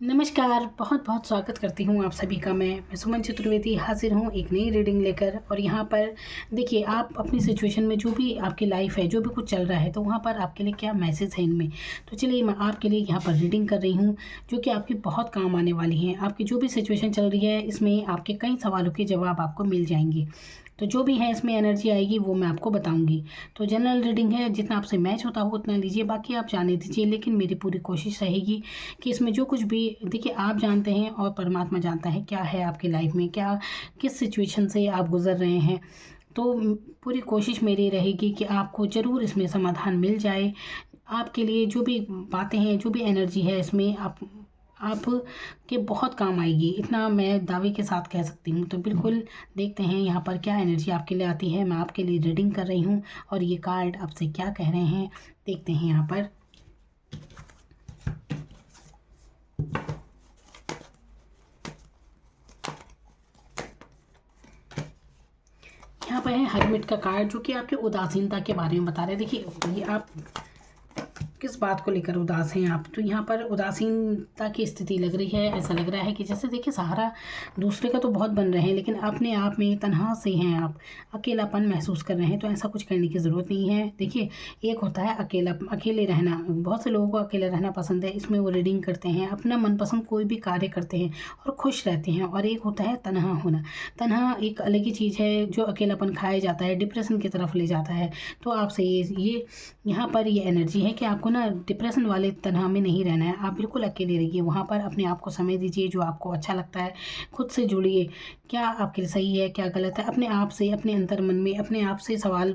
नमस्कार, बहुत बहुत स्वागत करती हूँ आप सभी का। मैं सुमन चतुर्वेदी हाज़िर हूँ एक नई रीडिंग लेकर। और यहाँ पर देखिए, आप अपनी सिचुएशन में जो भी आपकी लाइफ है, जो भी कुछ चल रहा है, तो वहाँ पर आपके लिए क्या मैसेज है इनमें। तो चलिए, मैं आपके लिए यहाँ पर रीडिंग कर रही हूँ, जो कि आपकी बहुत काम आने वाली है। आपकी जो भी सिचुएशन चल रही है, इसमें आपके कई सवालों के जवाब आपको मिल जाएंगे। तो जो भी है इसमें एनर्जी आएगी वो मैं आपको बताऊंगी। तो जनरल रीडिंग है, जितना आपसे मैच होता हो उतना लीजिए, बाकी आप जाने दीजिए। लेकिन मेरी पूरी कोशिश रहेगी कि इसमें जो कुछ भी, देखिए, आप जानते हैं और परमात्मा जानता है क्या है आपकी लाइफ में, क्या किस सिचुएशन से आप गुजर रहे हैं। तो पूरी कोशिश मेरी रहेगी कि आपको ज़रूर इसमें समाधान मिल जाए। आपके लिए जो भी बातें हैं, जो भी एनर्जी है इसमें, आप के बहुत काम आएगी, इतना मैं दावे के साथ कह सकती हूँ। तो बिल्कुल देखते हैं यहाँ पर क्या एनर्जी आपके लिए आती है। मैं आपके लिए रीडिंग कर रही हूँ और ये कार्ड आपसे क्या कह रहे हैं, देखते हैं यहाँ पर। यहाँ पर है हरमिट का कार्ड, जो कि आपके उदासीनता के बारे में बता रहे हैं। देखिए, ये आप किस बात को लेकर उदास हैं आप। तो यहाँ पर उदासीनता की स्थिति लग रही है। ऐसा लग रहा है कि जैसे, देखिए, सहारा दूसरे का तो बहुत बन रहे हैं, लेकिन अपने आप में तन्हा से हैं आप, अकेलापन महसूस कर रहे हैं। तो ऐसा कुछ करने की ज़रूरत नहीं है। देखिए, एक होता है अकेले रहना। बहुत से लोगों को अकेले रहना पसंद है, इसमें वो रीडिंग करते हैं, अपना मनपसंद कोई भी कार्य करते हैं और खुश रहते हैं। और एक होता है तन्हा होना। तन्हा एक अलग ही चीज़ है, जो अकेलापन खाया जाता है, डिप्रेशन की तरफ ले जाता है। तो आपसे ये यहाँ पर ये एनर्जी है कि आपको ना डिप्रेशन वाले तनाव में नहीं रहना है। आप बिल्कुल अकेले रहिए, वहाँ पर अपने आप को समय दीजिए, जो आपको अच्छा लगता है खुद से जुड़िए। क्या आपके लिए सही है, क्या गलत है, अपने आप से, अपने अंतर मन में अपने आप से सवाल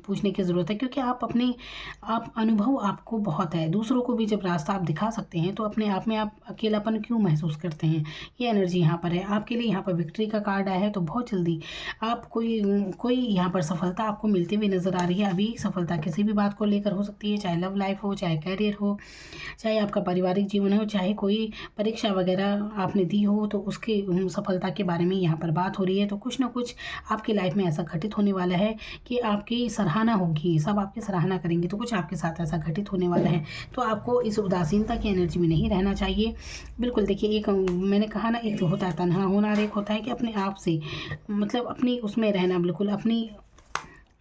पूछने की ज़रूरत है। क्योंकि आप अनुभव आपको बहुत है। दूसरों को भी जब रास्ता आप दिखा सकते हैं, तो अपने आप में आप अकेलापन क्यों महसूस करते हैं। ये एनर्जी यहाँ पर है आपके लिए। यहाँ पर विक्ट्री का कार्ड आया है, तो बहुत जल्दी आप कोई यहाँ पर सफलता आपको मिलती हुई नज़र आ रही है। अभी सफलता किसी भी बात को लेकर हो सकती है, चाहे लव लाइफ हो, चाहे कैरियर हो, चाहे आपका पारिवारिक जीवन हो, चाहे कोई परीक्षा वगैरह आपने दी हो, तो उसकी सफलता के बारे में यहाँ पर बात हो रही है। तो कुछ ना कुछ आपकी लाइफ में ऐसा घटित होने वाला है कि आपकी सराहना होगी, सब आपकी सराहना करेंगे। तो कुछ आपके साथ ऐसा घटित होने वाला है। तो आपको इस उदासीनता की एनर्जी में नहीं रहना चाहिए। बिल्कुल देखिए, एक मैंने कहा ना, एक तो होता है तन्हा होना और एक होता है कि अपने आप से, मतलब अपनी उसमें रहना, बिल्कुल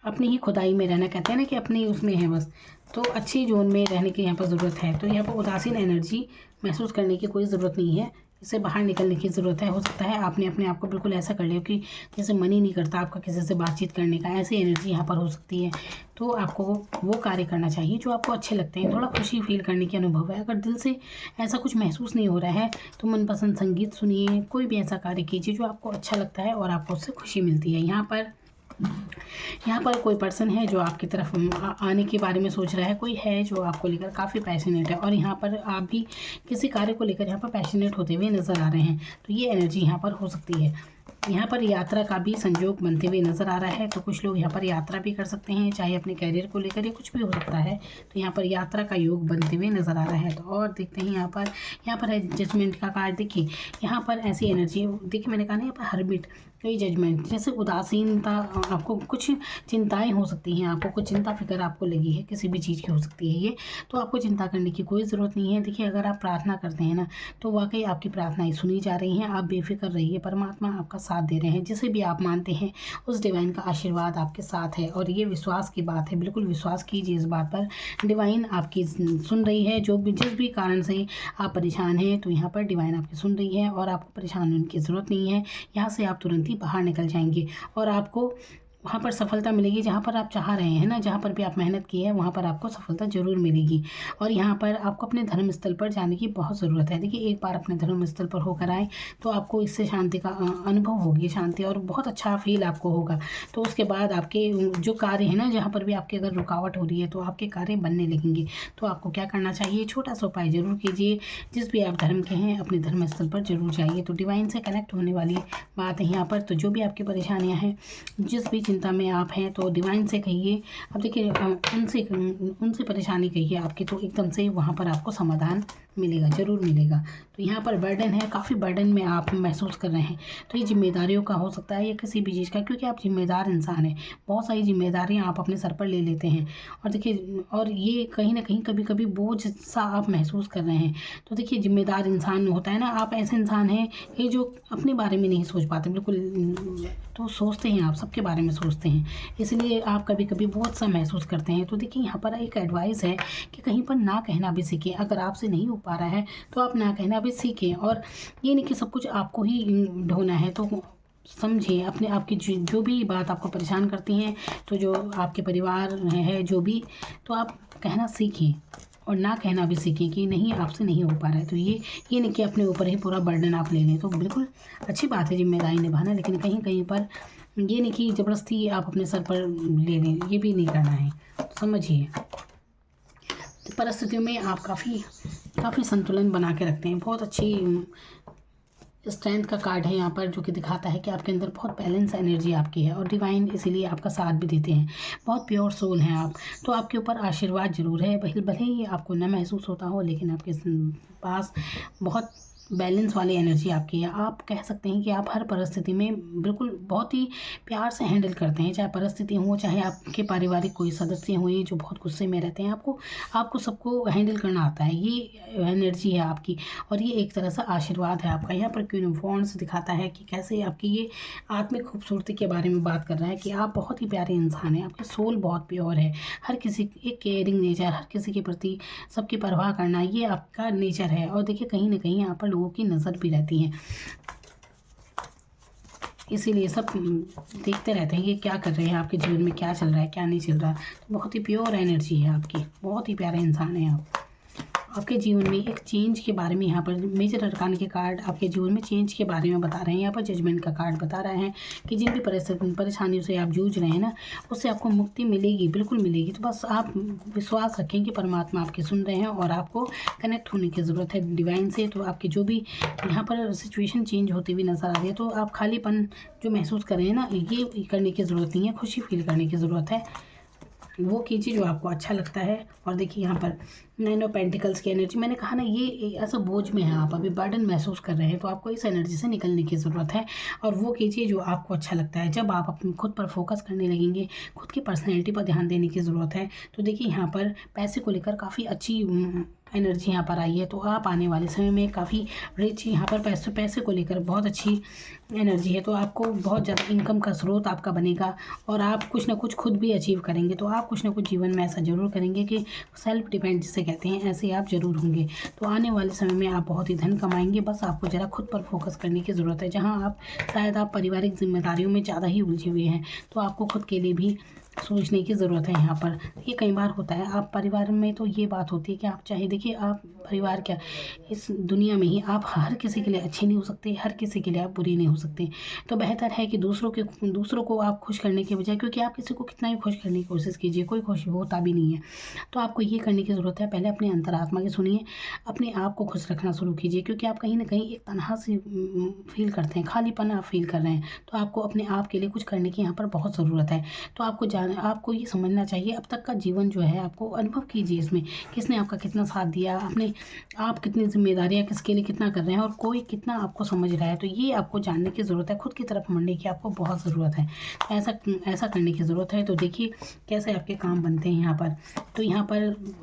अपनी ही खुदाई में रहना। कहते हैं ना कि अपनी उसमें है बस। तो अच्छी जोन में रहने की यहाँ पर ज़रूरत है। तो यहाँ पर उदासीन एनर्जी महसूस करने की कोई ज़रूरत नहीं है, इससे बाहर निकलने की ज़रूरत है। हो सकता है आपने अपने आप को बिल्कुल ऐसा कर लिया कि जैसे मन ही नहीं करता आपका किसी से बातचीत करने का, ऐसी एनर्जी यहाँ पर हो सकती है। तो आपको वो कार्य करना चाहिए जो आपको अच्छे लगते हैं। थोड़ा खुशी फील करने की अनुभव है। अगर दिल से ऐसा कुछ महसूस नहीं हो रहा है, तो मनपसंद संगीत सुनिए, कोई भी ऐसा कार्य कीजिए जो आपको अच्छा लगता है और आपको उससे खुशी मिलती है। यहाँ पर कोई पर्सन है जो आपकी तरफ आने के बारे में सोच रहा है। कोई है जो आपको लेकर काफ़ी पैशनेट है, और यहाँ पर आप भी किसी कार्य को लेकर यहाँ पर पैशनेट होते हुए नज़र आ रहे हैं। तो ये एनर्जी यहाँ पर हो सकती है। यहाँ पर यात्रा का भी संयोग बनते हुए नज़र आ रहा है। तो कुछ लोग यहाँ पर यात्रा भी कर सकते हैं, चाहे अपने कैरियर को लेकर, या कुछ भी हो सकता है। तो यहाँ पर यात्रा का योग बनते हुए नज़र आ रहा है। तो और देखते हैं यहाँ पर है जजमेंट का कार्ड। देखिए, यहाँ पर ऐसी एनर्जी, देखिए मैंने कहा ना, यहाँ पर हर्मिट, कोई जजमेंट, जैसे उदासीनता, आपको कुछ चिंताएं हो सकती हैं, आपको कुछ चिंता फिक्र आपको लगी है, किसी भी चीज़ की हो सकती है ये। तो आपको चिंता करने की कोई ज़रूरत नहीं है। देखिए, अगर आप प्रार्थना करते हैं ना, तो वाकई आपकी प्रार्थनाएं सुनी जा रही हैं। आप बेफिक्र रहिए, परमात्मा आपका साथ दे रहे हैं। जिसे भी आप मानते हैं, उस डिवाइन का आशीर्वाद आपके साथ है। और ये विश्वास की बात है, बिल्कुल विश्वास कीजिए इस बात पर। डिवाइन आपकी सुन रही है। जिस भी कारण से आप परेशान हैं, तो यहाँ पर डिवाइन आपकी सुन रही है और आपको परेशान होने की ज़रूरत नहीं है। यहाँ से आप तुरंत ही बाहर निकल जाएंगे और आपको वहाँ पर सफलता मिलेगी। जहाँ पर आप चाह रहे हैं ना, जहाँ पर भी आप मेहनत की है, वहाँ पर आपको सफलता ज़रूर मिलेगी। और यहाँ पर आपको अपने धर्म स्थल पर जाने की बहुत ज़रूरत है। देखिए, एक बार अपने धर्म स्थल पर होकर आए, तो आपको इससे शांति का अनुभव होगी, शांति, और बहुत अच्छा फील आपको होगा। तो उसके बाद आपके जो कार्य है ना, जहाँ पर भी आपके अगर रुकावट हो रही है, तो आपके कार्य बनने लगेंगे। तो आपको क्या करना चाहिए, छोटा सा उपाय ज़रूर कीजिए। जिस भी आप धर्म के हैं, अपने धर्म स्थल पर जरूर जाइए। तो डिवाइन से कनेक्ट होने वाली बात है यहाँ पर। तो जो भी आपकी परेशानियाँ हैं, जिस भी चिंता में आप हैं, तो डिवाइन से कहिए। अब देखिए, उनसे परेशानी कहिए आपकी, तो एकदम से वहाँ पर आपको समाधान मिलेगा, ज़रूर मिलेगा। तो यहाँ पर बर्डन है, काफ़ी बर्डन में आप महसूस कर रहे हैं। तो ये जिम्मेदारियों का हो सकता है या किसी भी चीज़ का, क्योंकि आप जिम्मेदार इंसान हैं। बहुत सारी जिम्मेदारियाँ आप अपने सर पर ले लेते हैं और देखिए, और ये कहीं ना कहीं कभी कभी बोझ सा आप महसूस कर रहे हैं। तो देखिए, जिम्मेदार इंसान होता है ना, आप ऐसे इंसान हैं कि जो अपने बारे में नहीं सोच पाते बिल्कुल, तो सोचते हैं, आप सबके बारे में सोचते हैं, इसलिए आप कभी कभी बहुत सा महसूस करते हैं। तो देखिए, यहाँ पर एक एडवाइस है कि कहीं पर ना कहना भी सीखें। अगर आपसे नहीं हो पा रहा है तो आप ना कहना भी सीखें, और ये नहीं कि सब कुछ आपको ही ढोना है। तो समझिए अपने, आपकी जो भी बात आपको परेशान करती हैं, तो जो आपके परिवार है जो भी, तो आप कहना सीखें और ना कहना भी सीखें कि नहीं, आपसे नहीं हो पा रहा है। तो ये नहीं कि अपने ऊपर ही पूरा बर्डन आप ले लें। तो बिल्कुल अच्छी बात है जिम्मेदारी निभाना, लेकिन कहीं कहीं पर ये नहीं कि ज़बरदस्ती आप अपने सर पर ले लें, ये भी नहीं करना है। तो समझिए, तो परिस्थितियों में आप काफ़ी संतुलन बना के रखते हैं। बहुत अच्छी स्ट्रेंथ का कार्ड है यहाँ पर, जो कि दिखाता है कि आपके अंदर बहुत बैलेंस एनर्जी आपकी है और डिवाइन इसीलिए आपका साथ भी देते हैं। बहुत प्योर सोल हैं आप। तो आपके ऊपर आशीर्वाद ज़रूर है, भले ही आपको न महसूस होता हो, लेकिन आपके पास बहुत बैलेंस वाली एनर्जी आपकी है। आप कह सकते हैं कि आप हर परिस्थिति में बिल्कुल बहुत ही प्यार से हैंडल करते हैं, चाहे परिस्थिति हो, चाहे आपके पारिवारिक कोई सदस्य हों जो बहुत गुस्से में रहते हैं। आपको सबको हैंडल करना आता है, ये एनर्जी है आपकी, और ये एक तरह से आशीर्वाद है आपका। यहाँ पर क्वीन ऑफ वॉन्ड्स दिखाता है कि कैसे आपकी ये आत्मिक खूबसूरती के बारे में बात कर रहा है कि आप बहुत ही प्यारे इंसान हैं, आपकी सोल बहुत प्योर है। हर किसी, एक केयरिंग नेचर, हर किसी के प्रति सबकी परवाह करना, ये आपका नेचर है। और देखिए, कहीं ना कहीं यहाँ पर लोगों की नज़र भी रहती है, इसीलिए सब देखते रहते हैं कि क्या कर रहे हैं, आपके जीवन में क्या चल रहा है, क्या नहीं चल रहा। तो बहुत ही प्योर एनर्जी है आपकी, बहुत ही प्यारे इंसान हैं आप। आपके जीवन में एक चेंज के बारे में यहाँ पर मेजर अरकान के कार्ड आपके जीवन में चेंज के बारे में बता रहे हैं। यहाँ पर जजमेंट का कार्ड बता रहा है कि जिन भी परेशानियों से आप जूझ रहे हैं ना, उससे आपको मुक्ति मिलेगी, बिल्कुल मिलेगी। तो बस आप विश्वास रखें कि परमात्मा आपके सुन रहे हैं और आपको कनेक्ट होने की ज़रूरत है डिवाइन से। तो आपकी जो भी यहाँ पर सिचुएशन चेंज होती हुई नज़र आ रही है, तो आप खालीपन जो महसूस कर रहे हैं ना, ये करने की ज़रूरत नहीं है, खुशी फील करने की ज़रूरत है। वो कीजिए जो आपको अच्छा लगता है। और देखिए, यहाँ पर 9 ऑफ पेंटिकल्स की एनर्जी, मैंने कहा ना, ये ऐसा बोझ में है, आप अभी बर्डन महसूस कर रहे हैं, तो आपको इस एनर्जी से निकलने की ज़रूरत है। और वो कीजिए जो आपको अच्छा लगता है। जब आप अपने खुद पर फोकस करने लगेंगे, खुद की पर्सनैलिटी पर ध्यान देने की ज़रूरत है। तो देखिए, यहाँ पर पैसे को लेकर काफ़ी अच्छी एनर्जी यहाँ पर आई है। तो आप आने वाले समय में काफ़ी रिच, यहाँ पर पैसे को लेकर बहुत अच्छी एनर्जी है। तो आपको बहुत ज़्यादा इनकम का स्रोत आपका बनेगा और आप कुछ ना कुछ खुद भी अचीव करेंगे। तो आप कुछ ना कुछ जीवन में ऐसा ज़रूर करेंगे कि सेल्फ डिपेंड जिसे कहते हैं, ऐसे आप ज़रूर होंगे। तो आने वाले समय में आप बहुत ही धन कमाएंगे। बस आपको ज़रा खुद पर फोकस करने की ज़रूरत है। जहाँ आप शायद आप पारिवारिक जिम्मेदारियों में ज़्यादा ही उलझे हुए हैं, तो आपको खुद के लिए भी सोचने की ज़रूरत है। यहाँ पर ये कई बार होता है, आप परिवार में तो ये बात होती है कि आप चाहे, देखिए, आप परिवार क्या, इस दुनिया में ही आप हर किसी के लिए अच्छे नहीं हो सकते, हर किसी के लिए आप बुरी नहीं हो सकते। तो बेहतर है कि दूसरों को आप खुश करने के बजाय, क्योंकि आप किसी को कितना ही खुश करने की कोशिश कीजिए, कोई खुश होता भी नहीं है। तो आपको ये करने की ज़रूरत है, पहले अपने अंतरात्मा की सुनिए, अपने आप को खुश रखना शुरू कीजिए, क्योंकि आप कहीं ना कहीं एक तनहा से फील करते हैं, खालीपन आप फील कर रहे हैं। तो आपको अपने आप के लिए कुछ करने की यहाँ पर बहुत ज़रूरत है। तो आपको ये समझना चाहिए, अब तक का जीवन जो है, आपको अनुभव कीजिए इसमें, किसने आपका कितना साथ दिया, आप कितनी जिम्मेदारियां किसके लिए कितना कर रहे हैं, और कोई कितना आपको समझ रहा है। तो ये आपको जानने की ज़रूरत है, खुद की तरफ मुड़ने की आपको बहुत ज़रूरत है। ऐसा करने की ज़रूरत है। तो देखिए कैसे आपके काम बनते हैं यहाँ पर। तो यहाँ पर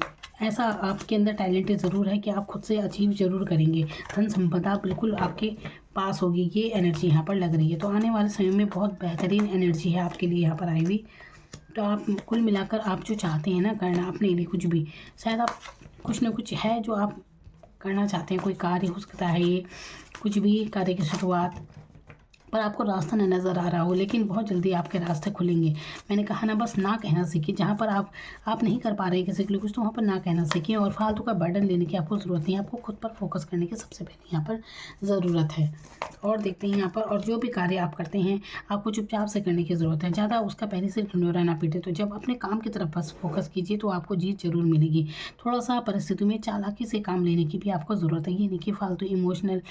ऐसा आपके अंदर टैलेंट ज़रूर है कि आप खुद से अचीव ज़रूर करेंगे, धन संपदा बिल्कुल आपके पास होगी, ये एनर्जी यहाँ पर लग रही है। तो आने वाले समय में बहुत बेहतरीन एनर्जी है आपके लिए यहाँ पर आई हुई। तो आप कुल मिलाकर आप जो चाहते हैं ना करना अपने लिए, कुछ भी, शायद आप कुछ ना कुछ है जो आप करना चाहते हैं, कोई कार्य हो सकता है, ये कुछ भी कार्य की शुरुआत, पर आपको रास्ता न नज़र आ रहा हो, लेकिन बहुत जल्दी आपके रास्ते खुलेंगे। मैंने कहा ना, बस ना कहना सीखिए। जहाँ पर आप नहीं कर पा रहे हैं किसी के लिए कुछ, तो वहाँ पर ना कहना सीखिए, और फालतू का बर्डन लेने की आपको ज़रूरत नहीं है। आपको खुद पर फोकस करने की सबसे पहले यहाँ पर ज़रूरत है। और देखते हैं यहाँ पर, और जो भी कार्य आप करते हैं आपको चुपचाप से करने की ज़रूरत है, ज़्यादा उसका पहले से ढिंढोरा ना पीटे। तो जब अपने काम की तरफ बस फोकस कीजिए, तो आपको जीत जरूर मिलेगी। थोड़ा सा परिस्थिति में चालाकी से काम लेने की भी आपको ज़रूरत है, ये नहीं कि फालतू इमोशनल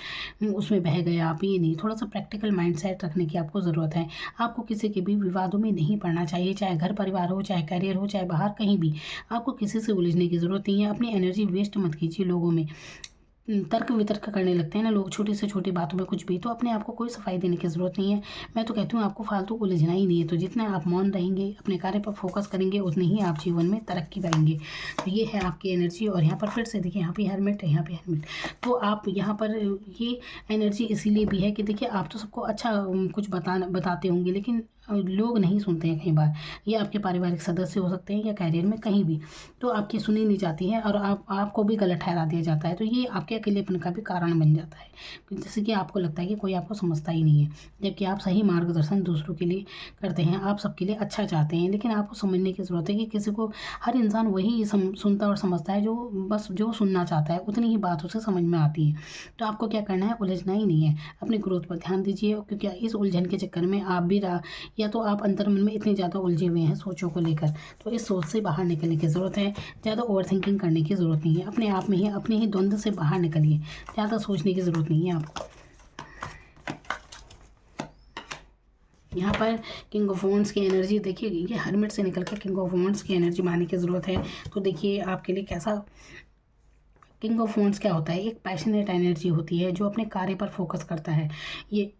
उसमें बह गए आप, ये नहीं, थोड़ा सा प्रैक्टिकल माइंड माइंडसेट रखने की आपको ज़रूरत है। आपको किसी के भी विवादों में नहीं पड़ना चाहिए, चाहे घर परिवार हो, चाहे करियर हो, चाहे बाहर कहीं भी। आपको किसी से उलझने की ज़रूरत नहीं है। अपनी एनर्जी वेस्ट मत कीजिए लोगों में। तर्क वितर्क करने लगते हैं ना लोग छोटी से छोटी बातों में कुछ भी, तो अपने आप को कोई सफाई देने की ज़रूरत नहीं है। मैं तो कहती हूँ आपको फालतू उलझना ही नहीं है। तो जितना आप मौन रहेंगे, अपने कार्य पर फोकस करेंगे, उतने ही आप जीवन में तरक्की पाएंगे। तो ये है आपकी एनर्जी। और यहाँ पर फिर से देखिए, यहाँ पे हेलमेट है, यहाँ पे हेलमेट। तो आप यहाँ पर ये एनर्जी इसीलिए भी है कि देखिए आप तो सबको अच्छा कुछ बताते होंगे, लेकिन लोग नहीं सुनते हैं कई बार। ये आपके पारिवारिक सदस्य हो सकते हैं या कैरियर में कहीं भी, तो आपकी सुनी नहीं जाती है और आपको भी गलत ठहरा दिया जाता है। तो ये आपके अकेलेपन का भी कारण बन जाता है, जैसे कि आपको लगता है कि कोई आपको समझता ही नहीं है, जबकि आप सही मार्गदर्शन दूसरों के लिए करते हैं, आप सबके लिए अच्छा चाहते हैं। लेकिन आपको समझने की ज़रूरत है कि किसी को, हर इंसान वही सुनता और समझता है जो बस जो सुनना चाहता है, उतनी ही बात उसे समझ में आती है। तो आपको क्या करना है, उलझना ही नहीं है। अपनी ग्रोथ पर ध्यान दीजिए, क्योंकि इस उलझन के चक्कर में आप भी या तो आप अंतर्मन में इतने ज़्यादा उलझे हुए हैं सोचों को लेकर, तो इस सोच से बाहर निकलने की ज़रूरत है। ज़्यादा ओवरथिंकिंग करने की ज़रूरत नहीं है। अपने आप में ही, अपने ही द्वंद्व से बाहर निकलिए। ज़्यादा सोचने की ज़रूरत नहीं है आपको। यहाँ पर किंग ऑफ वॉन्ड्स की एनर्जी देखिए, ये हर्मिट से निकल कर किंग ऑफ वॉन्ड्स की एनर्जी मानने की ज़रूरत है। तो देखिए आपके लिए कैसा किंग ऑफ वॉन्ड्स क्या होता है, एक पैशनेट एनर्जी होती है जो अपने कार्य पर फोकस करता है। ये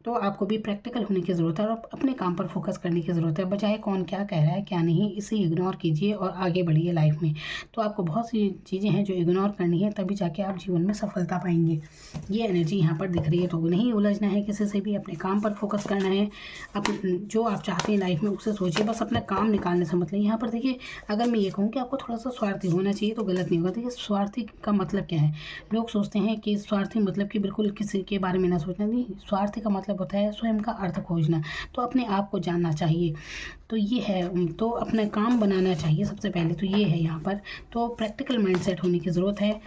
तो आपको भी प्रैक्टिकल होने की ज़रूरत है और अपने काम पर फोकस करने की ज़रूरत है, बजाय कौन क्या कह रहा है क्या नहीं, इसे इग्नोर कीजिए और आगे बढ़िए लाइफ में। तो आपको बहुत सी चीज़ें हैं जो इग्नोर करनी है, तभी जाके आप जीवन में सफलता पाएंगे। ये एनर्जी यहाँ पर दिख रही है। तो नहीं उलझना है किसी से भी, अपने काम पर फोकस करना है। जो आप चाहते हैं लाइफ में उसे सोचिए, बस अपना काम निकालने से मतलब। यहाँ पर देखिए, अगर मैं ये कहूँ कि आपको थोड़ा सा स्वार्थी होना चाहिए तो गलत नहीं होगा। देखिए स्वार्थी का मतलब क्या है, लोग सोचते हैं कि स्वार्थी मतलब कि बिल्कुल किसी के बारे में ना सोचना। नहीं, स्वार्थी का मतलब होता है स्वयं का अर्थ खोजना। तो अपने आप को जानना चाहिए। तो ये है, तो अपना काम बनाना चाहिए सबसे पहले, तो ये है यहाँ पर। तो प्रैक्टिकल माइंडसेट होने की ज़रूरत है।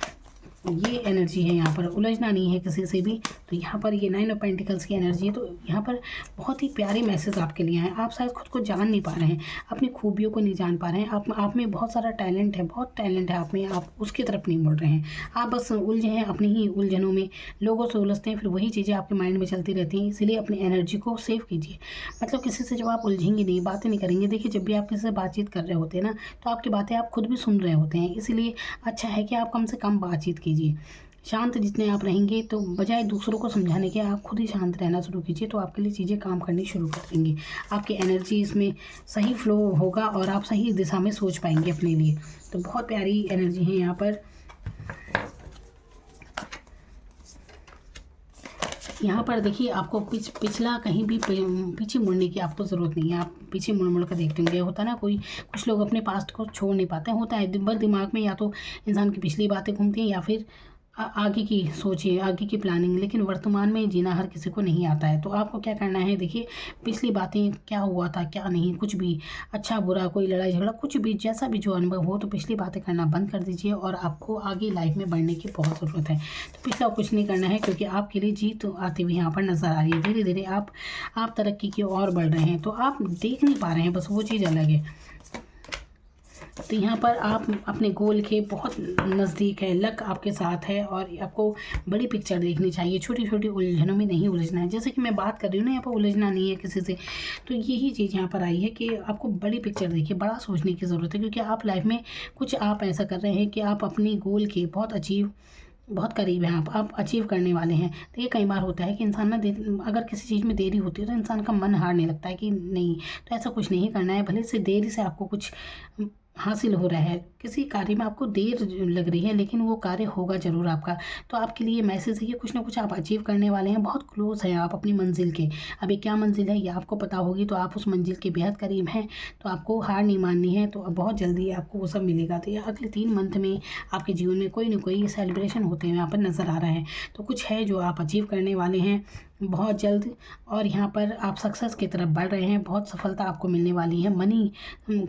ये एनर्जी है, यहाँ पर उलझना नहीं है किसी से भी। तो यहाँ पर ये 9 ऑफ पेंटिकल्स की एनर्जी है। तो यहाँ पर बहुत ही प्यारे मैसेज आपके लिए हैं। आप शायद खुद को जान नहीं पा रहे हैं, अपनी खूबियों को नहीं जान पा रहे हैं। आप में बहुत सारा टैलेंट है, बहुत टैलेंट है आप में, आप उसकी तरफ नहीं बढ़ रहे हैं। आप बस उलझे हैं अपनी ही उलझनों में, लोगों से उलझते हैं, फिर वही चीज़ें आपके माइंड में चलती रहती हैं। इसीलिए अपनी एनर्जी को सेव कीजिए। मतलब किसी से जब आप उलझेंगे नहीं, बातें नहीं करेंगे, देखिए जब भी आप किसी से बातचीत कर रहे होते हैं ना, तो आपकी बातें आप खुद भी सुन रहे होते हैं। इसीलिए अच्छा है कि आप कम से कम बातचीत कीजिए। शांत जितने आप रहेंगे, तो बजाय दूसरों को समझाने के आप खुद ही शांत रहना शुरू कीजिए, तो आपके लिए चीज़ें काम करनी शुरू कर देंगी। आपकी एनर्जी इसमें सही फ्लो होगा और आप सही दिशा में सोच पाएंगे अपने लिए। तो बहुत प्यारी एनर्जी है यहाँ पर। यहाँ पर देखिए, आपको पिछला कहीं भी पीछे मुड़ने की आपको ज़रूरत नहीं है। आप पीछे मुड़ मुड़ कर देखते होंगे, होता ना, कुछ लोग अपने पास्ट को छोड़ नहीं पाते, होता है बस दिमाग में या तो इंसान की पिछली बातें घूमती हैं या फिर आगे की सोचिए, आगे की प्लानिंग, लेकिन वर्तमान में जीना हर किसी को नहीं आता है। तो आपको क्या करना है, देखिए पिछली बातें, क्या हुआ था क्या नहीं, कुछ भी अच्छा बुरा, कोई लड़ाई झगड़ा, कुछ भी, जैसा भी जो अनुभव हो, तो पिछली बातें करना बंद कर दीजिए और आपको आगे लाइफ में बढ़ने की बहुत ज़रूरत है। तो पिछला कुछ नहीं करना है, क्योंकि आपके लिए जीत आती हुई यहाँ पर नज़र आ रही है। धीरे धीरे आप तरक्की की ओर बढ़ रहे हैं, तो आप देख नहीं पा रहे हैं, बस वो चीज़ अलग है। तो यहाँ पर आप अपने गोल के बहुत नज़दीक है, लक आपके साथ है और आपको बड़ी पिक्चर देखनी चाहिए, छोटी छोटी उलझनों में नहीं उलझना है। जैसे कि मैं बात कर रही हूँ ना, यहाँ पर उलझना नहीं है किसी से, तो यही चीज़ यहाँ पर आई है कि आपको बड़ी पिक्चर देखिए, बड़ा सोचने की ज़रूरत है, क्योंकि आप लाइफ में कुछ आप ऐसा कर रहे हैं कि आप अपनी गोल के बहुत करीब हैं, आप अचीव करने वाले हैं। तो ये कई बार होता है कि इंसान ना अगर किसी चीज़ में देरी होती है तो इंसान का मन हारने लगता है कि नहीं, तो ऐसा कुछ नहीं करना है। भले से देरी से आपको कुछ हासिल हो रहा है, किसी कार्य में आपको देर लग रही है, लेकिन वो कार्य होगा ज़रूर आपका। तो आपके लिए मैसेज है कि कुछ ना कुछ आप अचीव करने वाले हैं, बहुत क्लोज हैं आप अपनी मंजिल के। अभी क्या मंजिल है ये आपको पता होगी, तो आप उस मंजिल के बेहद करीब हैं। तो आपको हार नहीं माननी है, तो अब बहुत जल्दी आपको वो सब मिलेगा। तो ये अगले 3 मंथ में आपके जीवन में कोई ना कोई सेलिब्रेशन होते हुए यहाँ पर नज़र आ रहा है। तो कुछ है जो आप अचीव करने वाले हैं बहुत जल्द, और यहाँ पर आप सक्सेस की तरफ बढ़ रहे हैं, बहुत सफलता आपको मिलने वाली है। मनी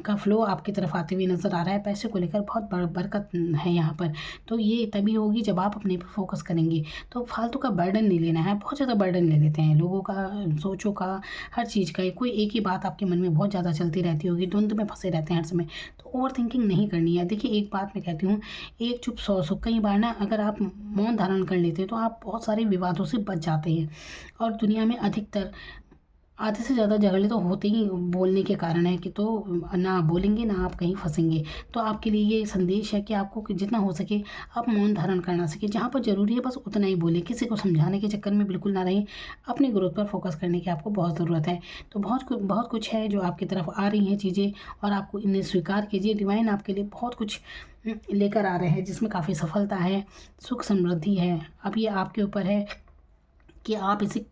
का फ्लो आपकी तरफ आते हुए नज़र आ रहा है, पैसे को लेकर बहुत बरकत है यहाँ पर। तो ये तभी होगी जब आप अपने पर फोकस करेंगे। तो फालतू का बर्डन नहीं लेना है, बहुत ज़्यादा बर्डन ले लेते हैं लोगों का, सोचों का, हर चीज़ का। कोई एक ही बात आपके मन में बहुत ज़्यादा चलती रहती होगी, द्वंद्व में फंसे रहते हैं हर समय। तो ओवर थिंकिंग नहीं करनी है। देखिए एक बात मैं कहती हूँ, एक चुप सौ सुख। कई बार ना अगर आप मौन धारण कर लेते हैं तो आप बहुत सारे विवादों से बच जाते हैं। और दुनिया में अधिकतर आधे से ज़्यादा झगड़े तो होते ही बोलने के कारण है कि तो ना बोलेंगे ना आप कहीं फंसेंगे। तो आपके लिए ये संदेश है कि आपको कि जितना हो सके आप मौन धारण करना सीखें। जहाँ पर ज़रूरी है बस उतना ही बोलें, किसी को समझाने के चक्कर में बिल्कुल ना रहें। अपनी ग्रोथ पर फोकस करने की आपको बहुत ज़रूरत है। तो बहुत कुछ है जो आपकी तरफ आ रही हैं चीज़ें, और आपको इन्हें स्वीकार कीजिए। डिवाइन आपके लिए बहुत कुछ लेकर आ रहे हैं जिसमें काफ़ी सफलता है, सुख समृद्धि है। अब ये आपके ऊपर है कि आप इसे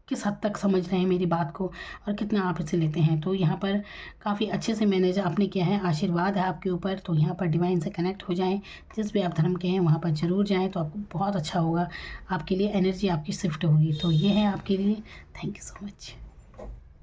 किस हद तक समझ रहे हैं मेरी बात को, और कितना आप इसे लेते हैं। तो यहाँ पर काफ़ी अच्छे से मैनेज आपने किया है, आशीर्वाद है आपके ऊपर। तो यहाँ पर डिवाइन से कनेक्ट हो जाएं, जिस भी आप धर्म के हैं वहाँ पर ज़रूर जाएं, तो आपको बहुत अच्छा होगा। आपके लिए एनर्जी आपकी शिफ्ट होगी। तो ये है आपके लिए। Thank you so much.